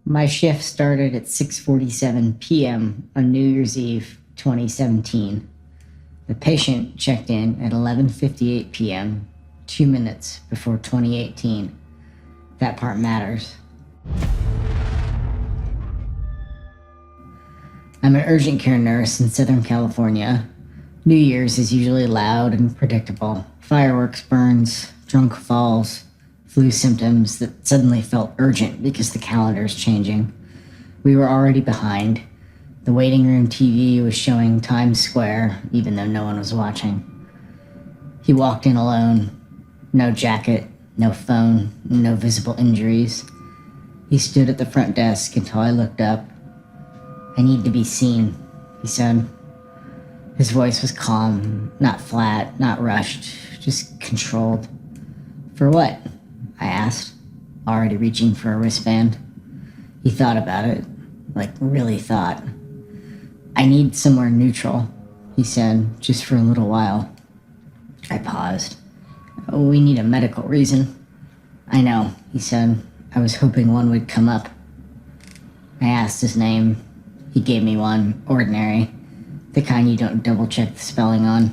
My shift started at 6:47 p.m. on New Year's Eve, 2017. The patient checked in at 11:58 p.m., 2 minutes before 2018. That part matters. I'm an urgent care nurse in Southern California. New Year's is usually loud and predictable. Fireworks burns, drunk falls, flu symptoms that suddenly felt urgent because the calendar's changing. We were already behind. The waiting room TV was showing Times Square, even though no one was watching. He walked in alone. No jacket, no phone, no visible injuries. He stood at the front desk until I looked up. "I need to be seen," he said. His voice was calm, not flat, not rushed, just controlled. "For what?" I asked, already reaching for a wristband. He thought about it, like really thought. "I need somewhere neutral," he said, "just for a little while." I paused. "We need a medical reason." "I know," he said. "I was hoping one would come up." I asked his name. He gave me one, ordinary, the kind you don't double-check the spelling on.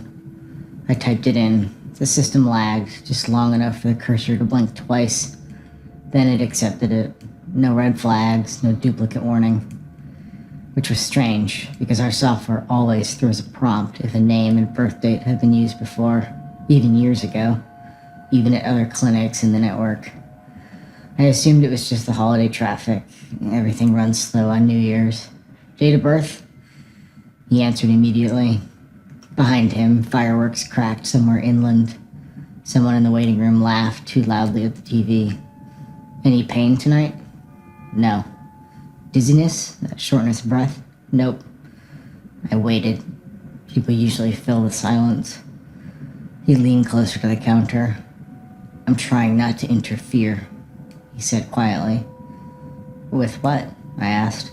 I typed it in. The system lagged, just long enough for the cursor to blink twice. Then it accepted it. No red flags, no duplicate warning. Which was strange, because our software always throws a prompt if a name and birth date have been used before, even years ago, even at other clinics in the network. I assumed it was just the holiday traffic. Everything runs slow on New Year's. "Date of birth?" He answered immediately. Behind him, fireworks cracked somewhere inland. Someone in the waiting room laughed too loudly at the TV. "Any pain tonight?" "No." "Dizziness? Shortness of breath?" "Nope." I waited. People usually fill the silence. He leaned closer to the counter. "I'm trying not to interfere," he said quietly. "With what?" I asked.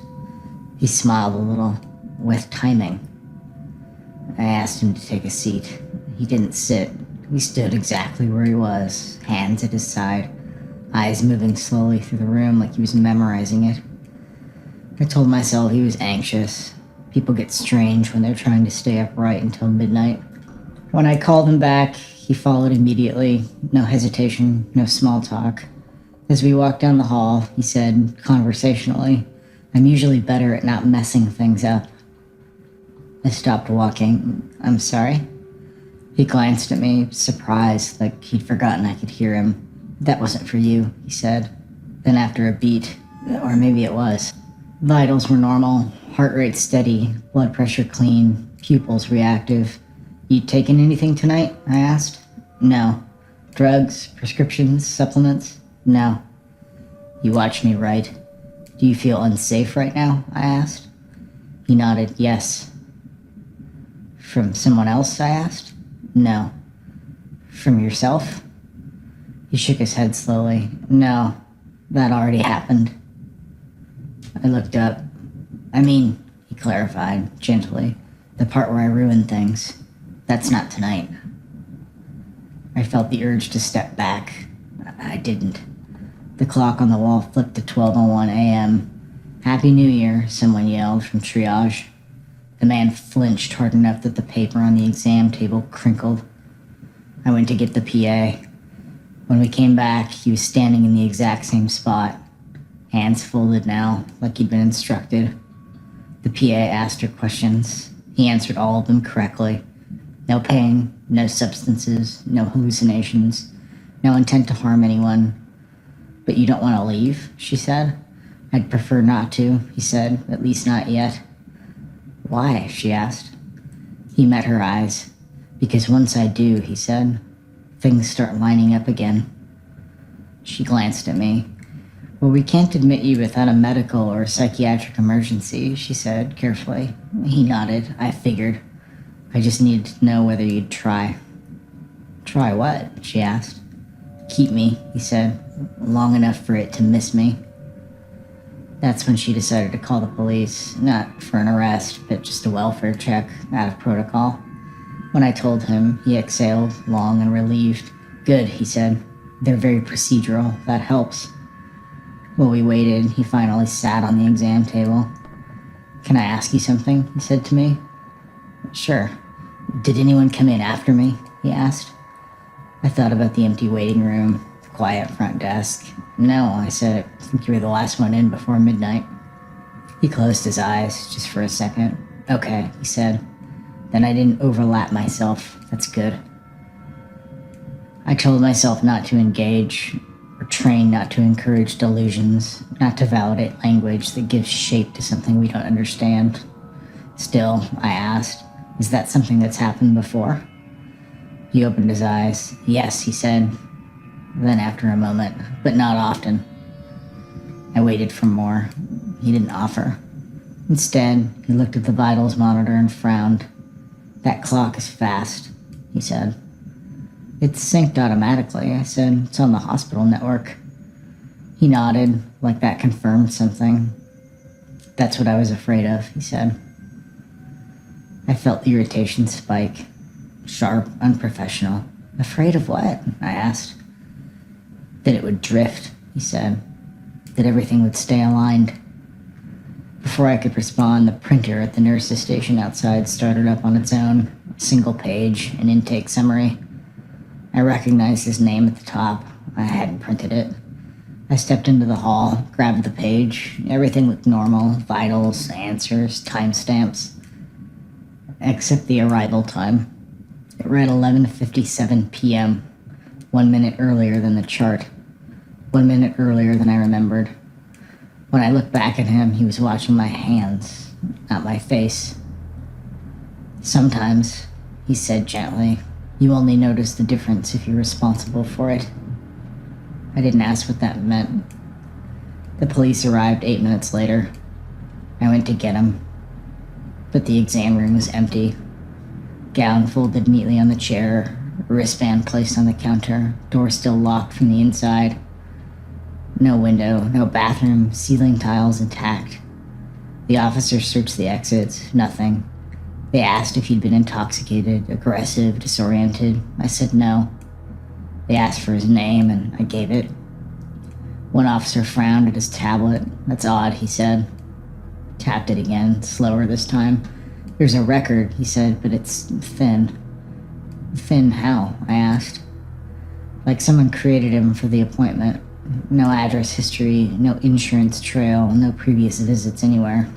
He smiled a little. "With timing." I asked him to take a seat. He didn't sit. He stood exactly where he was, hands at his side, eyes moving slowly through the room like he was memorizing it. I told myself he was anxious. People get strange when they're trying to stay upright until midnight. When I called him back, he followed immediately. No hesitation, no small talk. As we walked down the hall, he said, conversationally, "I'm usually better at not messing things up." I stopped walking. "I'm sorry?" He glanced at me, surprised, like he'd forgotten I could hear him. "That wasn't for you," he said. Then after a beat, or maybe it was. Vitals were normal, heart rate steady, blood pressure clean, pupils reactive. "You taken anything tonight?" I asked. "No." "Drugs, prescriptions, supplements?" "No." "You watched me right. Do you feel unsafe right now?" I asked. He nodded, "Yes." "From someone else?" I asked. "No." "From yourself?" He shook his head slowly. "No, that already happened." I looked up. He clarified, gently, "the part where I ruined things. That's not tonight." I felt the urge to step back. I didn't. The clock on the wall flipped to 12:01 a.m. "Happy New Year," someone yelled from triage. The man flinched hard enough that the paper on the exam table crinkled. I went to get the PA. When we came back, he was standing in the exact same spot, hands folded now, like he'd been instructed. The PA asked her questions. He answered all of them correctly. No pain, no substances, no hallucinations, no intent to harm anyone. "But you don't want to leave?" she said. "I'd prefer not to," he said, "at least not yet." "Why?" she asked. He met her eyes. "Because once I do," he said, "things start lining up again." She glanced at me. "Well, we can't admit you without a medical or psychiatric emergency," she said carefully. He nodded. I figured. "I just needed to know whether you'd try." "Try what?" she asked. "Keep me," he said, "long enough for it to miss me." That's when she decided to call the police, not for an arrest, but just a welfare check, out of protocol. When I told him, he exhaled, long and relieved. "Good," he said. "They're very procedural. That helps." While we waited, he finally sat on the exam table. "Can I ask you something?" he said to me. "Sure." "Did anyone come in after me?" he asked. I thought about the empty waiting room, the quiet front desk. "No," I said. "I think you were the last one in before midnight." He closed his eyes just for a second. "Okay," he said. "Then I didn't overlap myself. That's good." I told myself not to engage, or train not to encourage delusions, not to validate language that gives shape to something we don't understand. Still, I asked, "Is that something that's happened before?" He opened his eyes. "Yes," he said. Then after a moment, "But not often." I waited for more. He didn't offer. Instead, he looked at the vitals monitor and frowned. "That clock is fast," he said. "It's synced automatically," I said. "It's on the hospital network." He nodded, like that confirmed something. "That's what I was afraid of," he said. I felt the irritation spike. Sharp, unprofessional. "Afraid of what?" I asked. "That it would drift," he said. "That everything would stay aligned." Before I could respond, the printer at the nurse's station outside started up on its own. A single page, an intake summary. I recognized his name at the top. I hadn't printed it. I stepped into the hall, grabbed the page. Everything looked normal. Vitals, answers, timestamps. Except the arrival time. It read 11:57 p.m., 1 minute earlier than the chart. 1 minute earlier than I remembered. When I looked back at him, he was watching my hands, not my face. "Sometimes," he said gently, "you only notice the difference if you're responsible for it." I didn't ask what that meant. The police arrived 8 minutes later. I went to get him, but the exam room was empty. Gown folded neatly on the chair, wristband placed on the counter, door still locked from the inside. No window, no bathroom, ceiling tiles intact. The officer searched the exits, nothing. They asked if he'd been intoxicated, aggressive, disoriented. I said no. They asked for his name, and I gave it. One officer frowned at his tablet. "That's odd," he said. Tapped it again, slower this time. "There's a record," he said, "but it's thin." "Thin how?" I asked. "Like someone created him for the appointment. No address history, no insurance trail, no previous visits anywhere."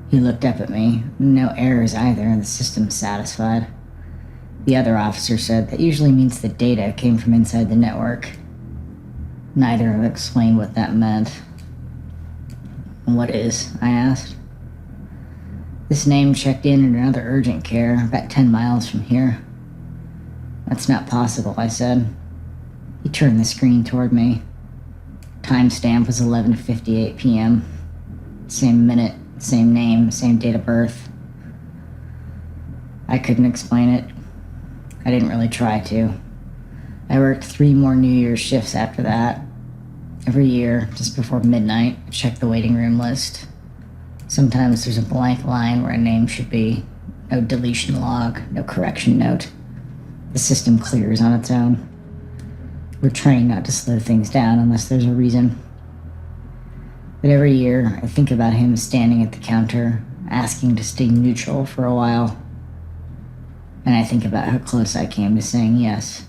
He looked up at me. "No errors either, the system's satisfied." The other officer said, "That usually means the data came from inside the network." Neither of them explained what that meant. "What is?" I asked. "This name checked in at another urgent care, about 10 miles from here." "That's not possible," I said. He turned the screen toward me. Timestamp was 11:58 p.m. Same minute, same name, same date of birth. I couldn't explain it. I didn't really try to. I worked 3 more New Year's shifts after that. Every year, just before midnight, I checked the waiting room list. Sometimes there's a blank line where a name should be. No deletion log, no correction note. The system clears on its own. We're trained not to slow things down unless there's a reason. But every year, I think about him standing at the counter, asking to stay neutral for a while. And I think about how close I came to saying yes.